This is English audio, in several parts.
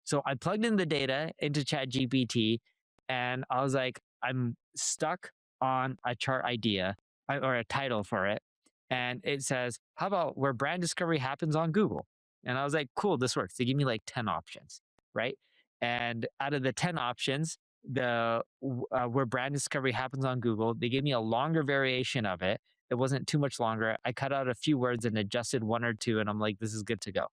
So I plugged in the data into ChatGPT and I was like, I'm stuck on a chart idea or a title for it. And it says, how about where brand discovery happens on Google? And I was like, cool, this works. They give me like 10 options, right? And out of the 10 options, where brand discovery happens on Google, they gave me a longer variation of it. It wasn't too much longer. I cut out a few words and adjusted one or two, and I'm like, this is good to go.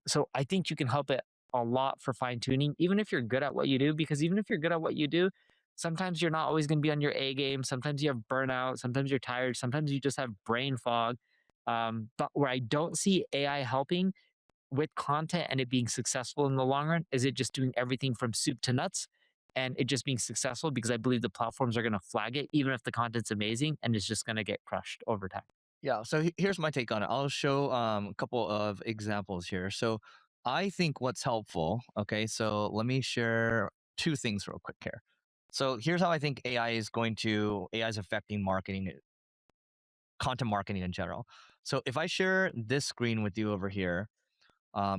So I think you can help it a lot for fine tuning, even if you're good at what you do, because even if you're good at what you do, sometimes you're not always going to be on your A game. Sometimes you have burnout. Sometimes you're tired. Sometimes you just have brain fog. But where I don't see AI helping with content and it being successful in the long run is it just doing everything from soup to nuts and it just being successful because I believe the platforms are going to flag it, even if the content's amazing, and it's just going to get crushed over time. Yeah, so here's my take on it. I'll show a couple of examples here. So I think what's helpful, okay, so let me share two things real quick here. So here's how I think AI is affecting marketing, content marketing in general. So if I share this screen with you over here,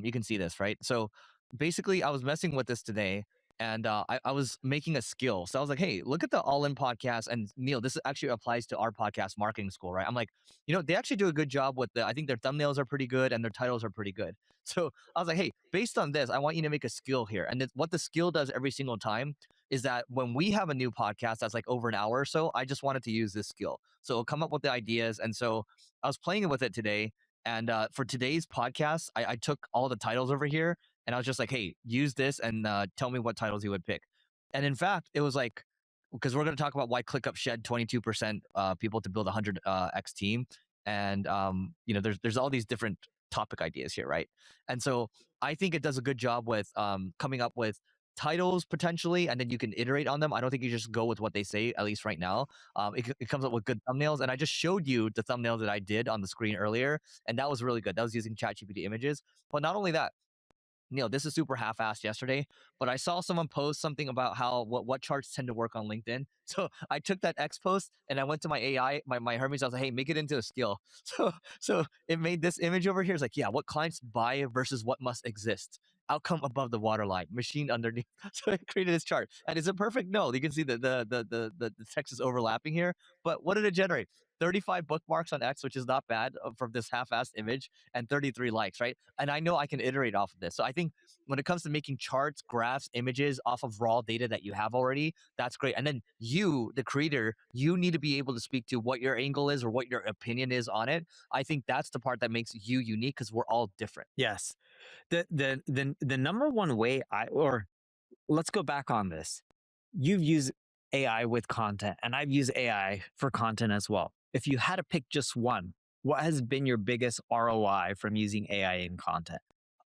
you can see this, right? So basically, I was messing with this today, and I was making a skill. So I was like, hey, look at the All In podcast. And Neil, this actually applies to our podcast marketing school, right? I'm like, they actually do a good job with I think their thumbnails are pretty good and their titles are pretty good. So I was like, hey, based on this, I want you to make a skill here. And what the skill does every single time is that when we have a new podcast that's like over an hour or so, I just wanted to use this skill. So it'll come up with the ideas. And so I was playing with it today. And for today's podcast, I took all the titles over here and I was just like, hey, use this and tell me what titles you would pick. And in fact, it was like, because we're going to talk about why ClickUp shed 22% people to build a 100x team. And, there's all these different topic ideas here, right? And so I think it does a good job with coming up with titles potentially, and then you can iterate on them. I don't think you just go with what they say, at least right now. It comes up with good thumbnails, and I just showed you the thumbnails that I did on the screen earlier, and that was really good. That was using ChatGPT images. But not only that, Neil, this is super half-assed yesterday, but I saw someone post something about how what charts tend to work on LinkedIn. So I took that X post and I went to my AI, my Hermes. I was like, hey, make it into a skill. So it made this image over here. It's like, yeah, what clients buy versus what must exist. Outcome above the waterline, machine underneath. So it created this chart. And is it perfect? No. You can see the text is overlapping here. But what did it generate? 35 bookmarks on X, which is not bad from this half-assed image, and 33 likes, right? And I know I can iterate off of this. So I think when it comes to making charts, graphs, images off of raw data that you have already, that's great. And then you, the creator, you need to be able to speak to what your angle is or what your opinion is on it. I think that's the part that makes you unique because we're all different. Yes. The number one way let's go back on this. You've used AI with content and I've used AI for content as well. If you had to pick just one, what has been your biggest ROI from using AI in content?